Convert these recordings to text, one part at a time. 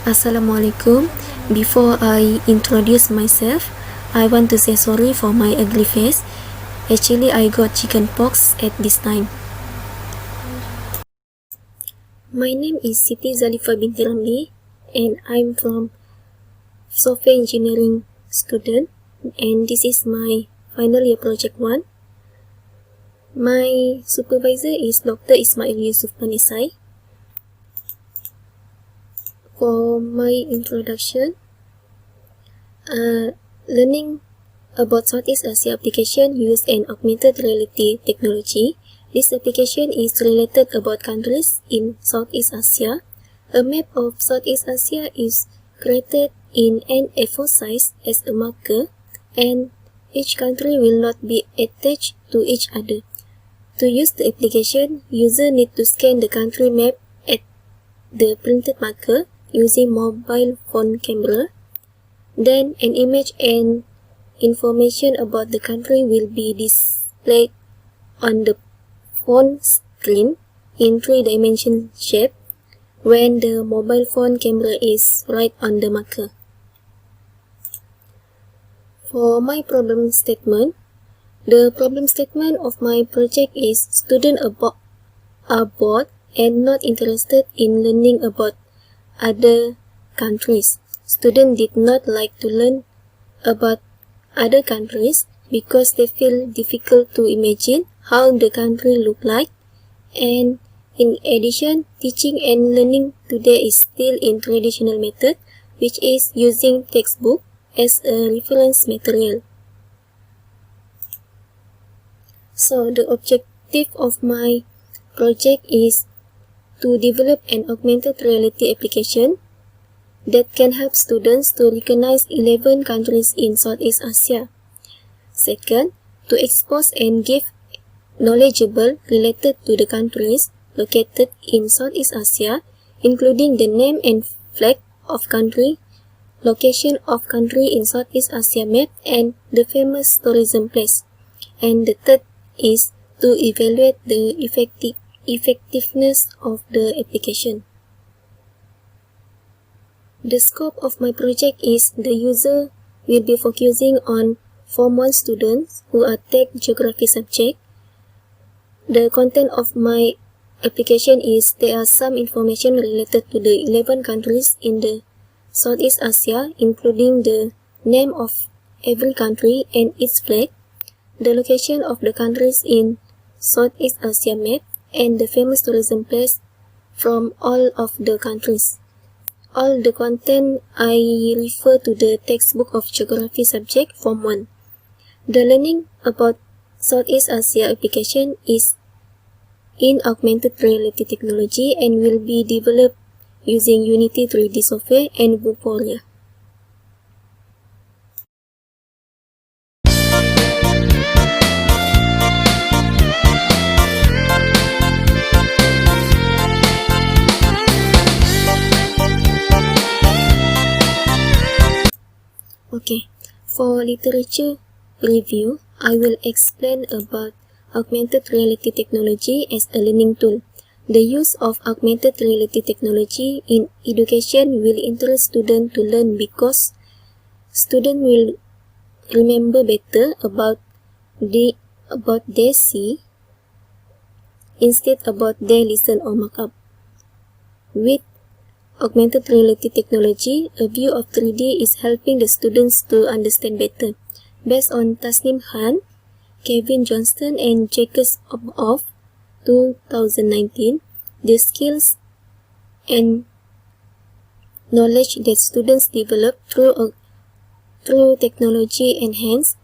Assalamualaikum. Before I introduce myself, I want to say sorry for my ugly face. Actually, I got chicken pox at this time. My name is Siti Zalifa binti Ramli and I'm from software engineering student, and this is my final year project 1. My supervisor is Dr. Ismail Yusuf Panisai. For my introduction, learning about Southeast Asia application use an augmented reality technology. This application is related about countries in Southeast Asia. A map of Southeast Asia is created in an A4 size as a marker, and each country will not be attached to each other. To use the application, user need to scan the country map at the printed marker using mobile phone camera. Then an image and information about the country will be displayed on the phone screen in 3-dimension shape when the mobile phone camera is right on the marker. For my problem statement, the problem statement of my project is students are bored and not interested in learning about other countries. Students did not like to learn about other countries because they feel difficult to imagine how the country look like, and in addition, teaching and learning today is still in traditional method, which is using textbook as a reference material. So the objective of my project is to develop an augmented reality application that can help students to recognize 11 countries in Southeast Asia. Second, to expose and give knowledgeable related to the countries located in Southeast Asia, including the name and flag of country, location of country in Southeast Asia map, and the famous tourism place. And the third is to evaluate the effectiveness of the application. The scope of my project is the user will be focusing on Form 1 students who are take geography subject. The content of my application is there are some information related to the 11 countries in the Southeast Asia, including the name of every country and its flag, the location of the countries in Southeast Asia map, and the famous tourism place from all of the countries. All the content I refer to the textbook of geography subject Form 1. The learning about Southeast Asia application is in augmented reality technology and will be developed using Unity 3D software and Vuforia. Okay, for literature review, I will explain about augmented reality technology as a learning tool. The use of augmented reality technology in education will interest students to learn because students will remember better about they see instead about they listen or mark up. With augmented reality technology, a view of 3D is helping the students to understand better. Based on Tasnim Khan, Kevin Johnston, and Jacques of 2019, the skills and knowledge that students develop through technology enhanced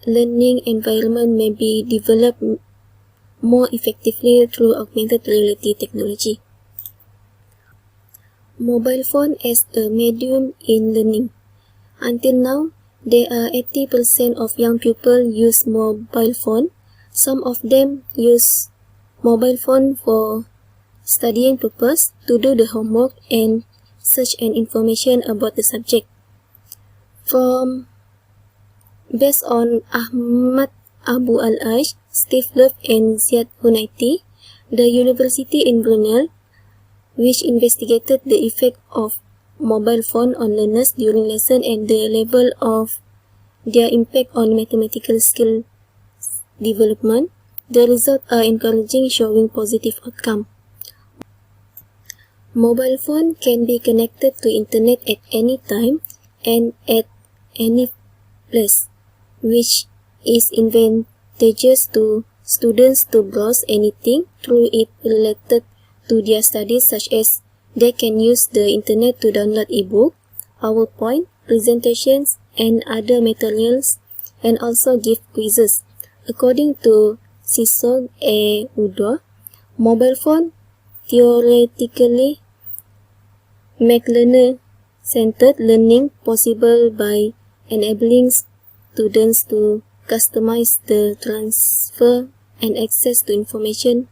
learning environment may be developed more effectively through augmented reality technology. Mobile phone as a medium in learning. Until now, there are 80% of young people use mobile phone. Some of them use mobile phone for studying purpose, to do the homework and search and information about the subject. Based on Ahmad Abu Al-Aish, Steve Love, and Ziad Hunayti, the university in Brunel, which investigated the effect of mobile phone on learners during lesson and the level of their impact on mathematical skill development. The results are encouraging, showing positive outcome. Mobile phone can be connected to internet at any time and at any place, which is advantageous to students to browse anything through it related to their studies, such as they can use the internet to download ebook, PowerPoint, presentations, and other materials, and also give quizzes. According to Sisong A. Udo, mobile phone theoretically make learner-centered learning possible by enabling students to customize the transfer and access to information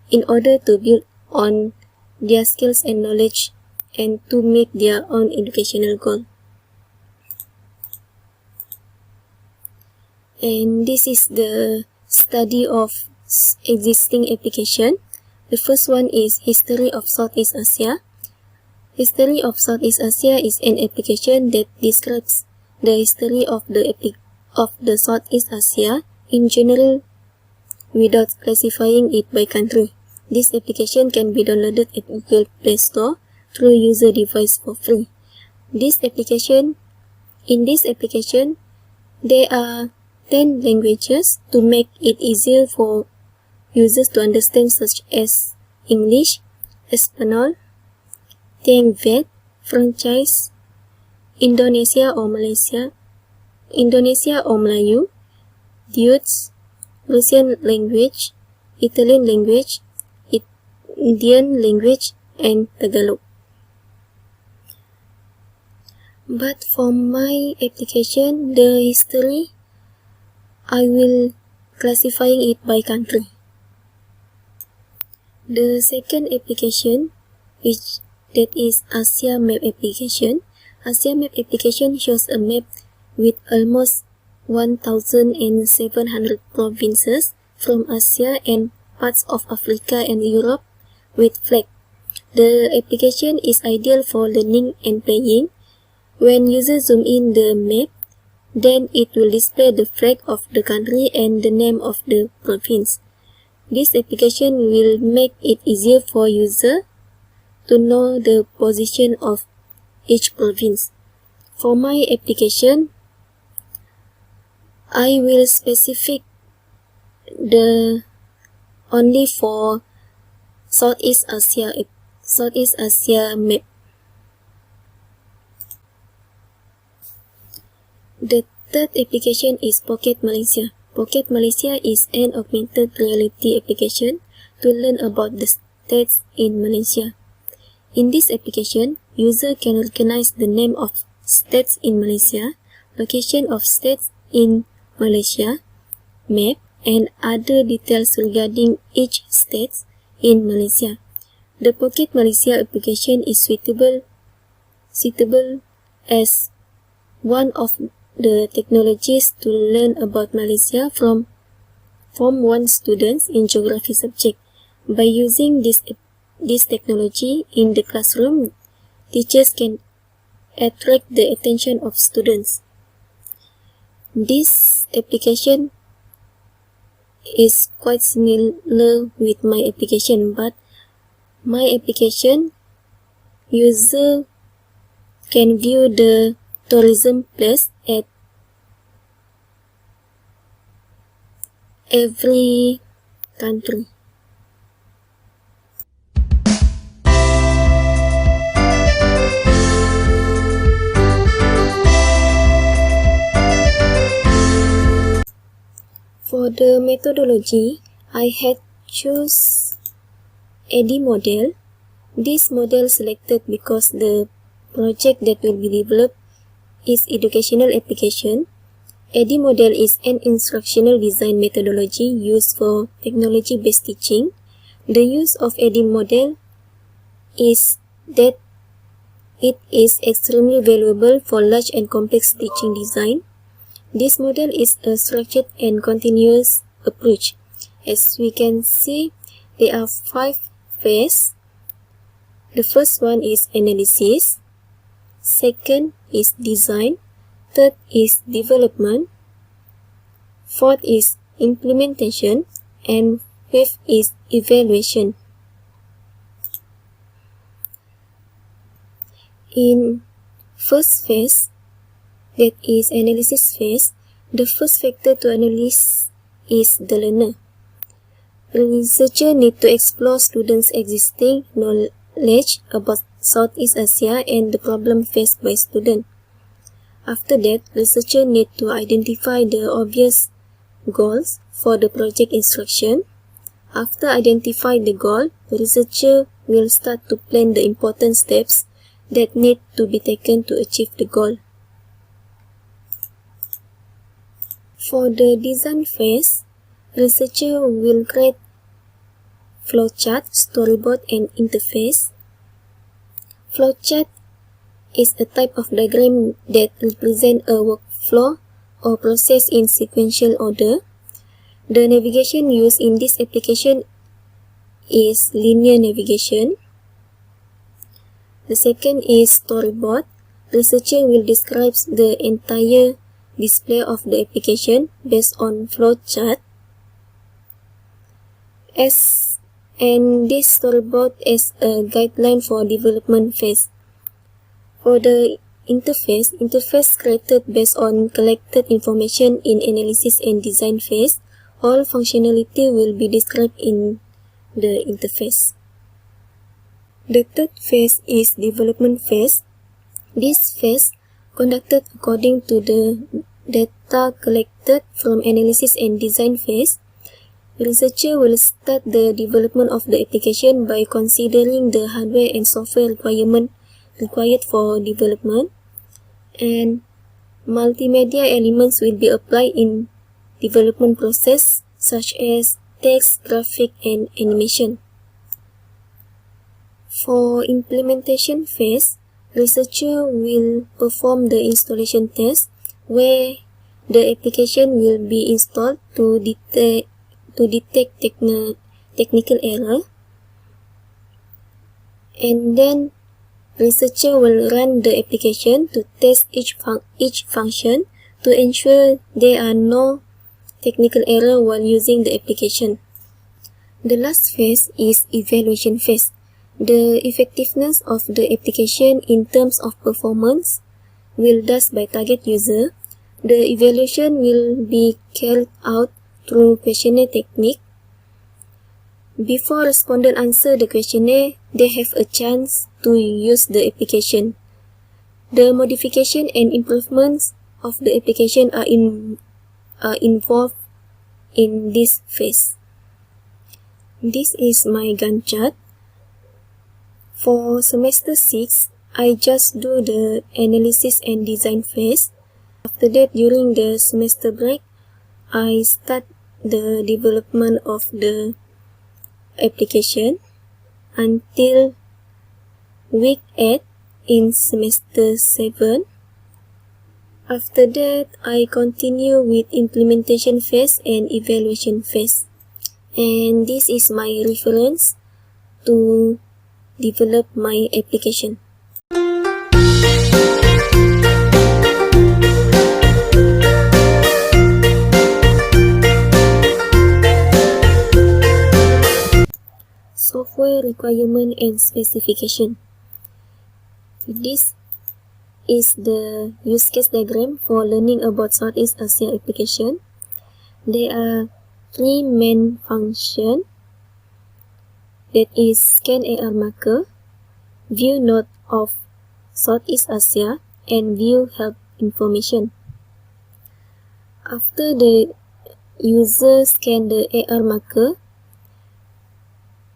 in order to build on their skills and knowledge and to meet their own educational goal. And this is the study of existing application. The first one is History of Southeast Asia. History of Southeast Asia is an application that describes the history of the Southeast Asia in general without classifying it by country. This application can be downloaded at Google Play Store through user device for free. In this application, there are 10 languages to make it easier for users to understand, such as English, Espanol, Tieng Vet, Franchise, Indonesia or Melayu, Deutsch, Russian language, Italian language, Indian language, and Tagalog. But for my application, the history, I will classifying it by country. The second application, that is Asia Map application. Asia Map application shows a map with almost 1,700 provinces from Asia and parts of Africa and Europe with flag. The application is ideal for learning and playing. When users zoom in the map, then it will display the flag of the country and the name of the province. This application will make it easier for users to know the position of each province. For my application, I will specify the only for Southeast Asia map. The third application is Pocket Malaysia. Pocket Malaysia is an augmented reality application to learn about the states in Malaysia. In this application, user can recognize the name of states in Malaysia, location of states in Malaysia, map, and other details regarding each state in Malaysia. The Pocket Malaysia application is suitable as one of the technologies to learn about Malaysia from Form 1 students in geography subject. By using this technology in the classroom, teachers can attract the attention of students. This application is quite similar with my application, but my application user can view the tourism place at every country. For the methodology, I had choose AD model. This model selected because the project that will be developed is educational application. AD model is an instructional design methodology used for technology-based teaching. The use of AD model is that it is extremely valuable for large and complex teaching design. This model is a structured and continuous approach. As we can see, there are 5 phases. The first one is analysis, second is design, third is development, fourth is implementation, and fifth is evaluation. In first phase, that is analysis phase, the first factor to analyze is the learner. The researcher need to explore students' existing knowledge about Southeast Asia and the problem faced by students. After that, researcher need to identify the obvious goals for the project instruction. After identifying the goal, the researcher will start to plan the important steps that need to be taken to achieve the goal. For the design phase, researcher will create flowchart, storyboard, and interface. Flowchart is a type of diagram that represents a workflow or process in sequential order. The navigation used in this application is linear navigation. The second is storyboard. Researcher will describe the entire display of the application based on flowchart. And this storyboard is a guideline for development phase. For the interface created based on collected information in analysis and design phase. All functionality will be described in the interface. The third phase is development phase. This phase conducted according to the data collected from analysis and design phase. Researcher will start the development of the application by considering the hardware and software requirement required for development, and multimedia elements will be applied in development process such as text, graphic, and animation. For implementation phase, researcher will perform the installation test where the application will be installed to detect technical error, and then researcher will run the application to test each function to ensure there are no technical error while using the application. The last phase is evaluation phase. The effectiveness of the application in terms of performance will thus by target user. The evaluation will be carried out through questionnaire technique. Before respondents answer the questionnaire, they have a chance to use the application. The modification and improvements of the application are involved in this phase. This is my Gantt chart. For semester 6, I just do the analysis and design phase. After that, during the semester break, I start the development of the application until week 8 in semester 7. After that, I continue with implementation phase and evaluation phase. And this is my reference to develop my application. Software requirement and specification. This is the use case diagram for learning about Southeast Asia application. There are three main functions, that is scan AR marker, view node of Southeast Asia, and view help information. After the user scan the AR marker,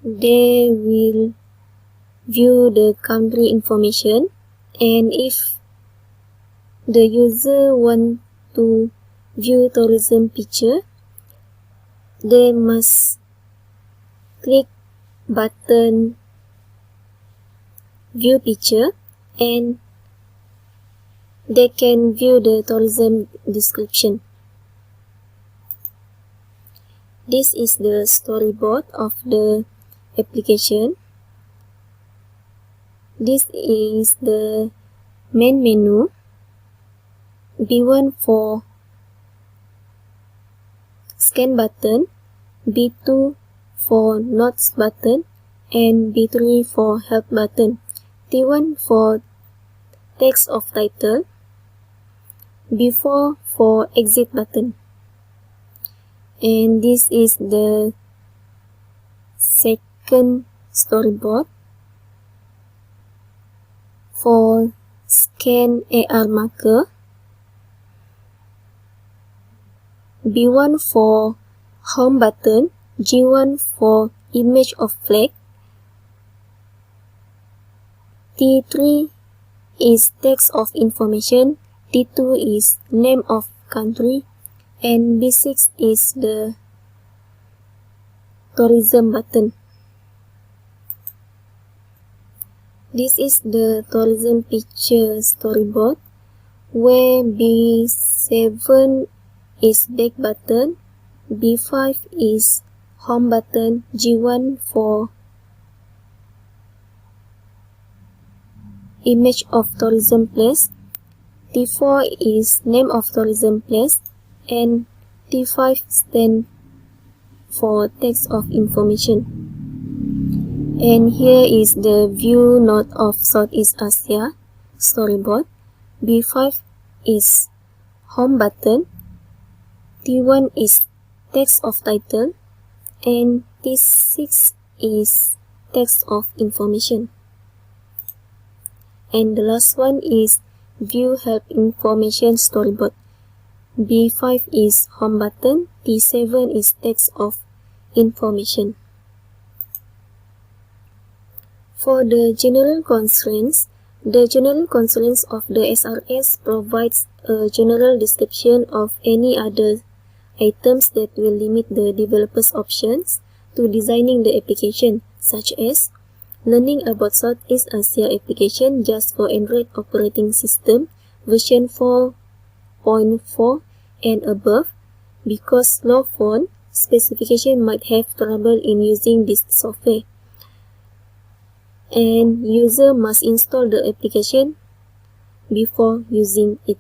they will view the country information, and if the user want to view tourism picture, they must click button view picture and they can view the tourism description. This is the storyboard of the application. This is the main menu. B1 for scan button, B2 for notes button, and B3 for help button. T1 for text of title, B4 for exit button. And this is the second storyboard for scan AR marker, B1 for home button, G1 for image of flag, T3 is text of information, T2 is name of country, and B6 is the tourism button. This is the tourism picture storyboard, where B7 is back button, B5 is home button, G1 for image of tourism place, T4 is name of tourism place, and T5 stand for text of information. And here is the view node of Southeast Asia storyboard. B5 is home button, T1 is text of title, and T6 is text of information. And the last one is view help information storyboard. B5 is home button, T7 is text of information. For the general constraints of the SRS provides a general description of any other items that will limit the developer's options to designing the application, such as learning about Southeast Asia application just for Android operating system version 4.4 and above, because slow phone specification might have trouble in using this software, and user must install the application before using it.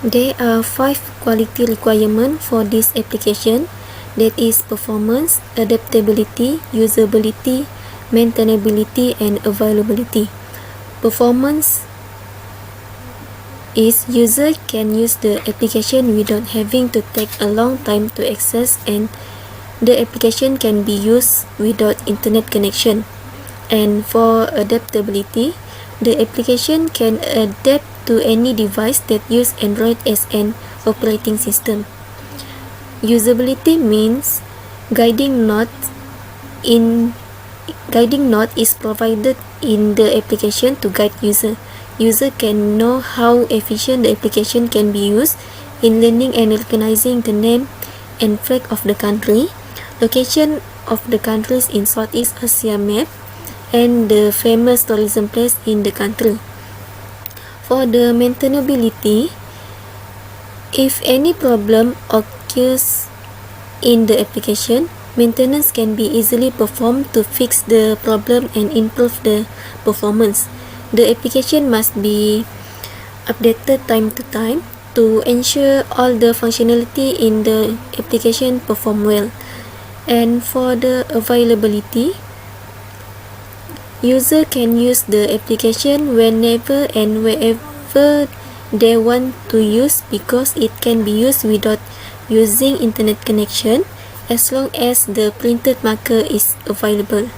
There are 5 quality requirements for this application, that is performance, adaptability, usability, maintainability, and availability. Performance is user can use the application without having to take a long time to access, and the application can be used without internet connection. And for adaptability, the application can adapt to any device that use Android as an operating system. Usability means guiding note is provided in the application to guide user. User can know how efficient the application can be used in learning and recognizing the name and flag of the country, location of the countries in Southeast Asia map, and the famous tourism place in the country. For the maintainability, if any problem occurs in the application, maintenance can be easily performed to fix the problem and improve the performance. The application must be updated time to time to ensure all the functionality in the application perform well. And for the availability, user can use the application whenever and wherever they want to use, because it can be used without using internet connection as long as the printed marker is available.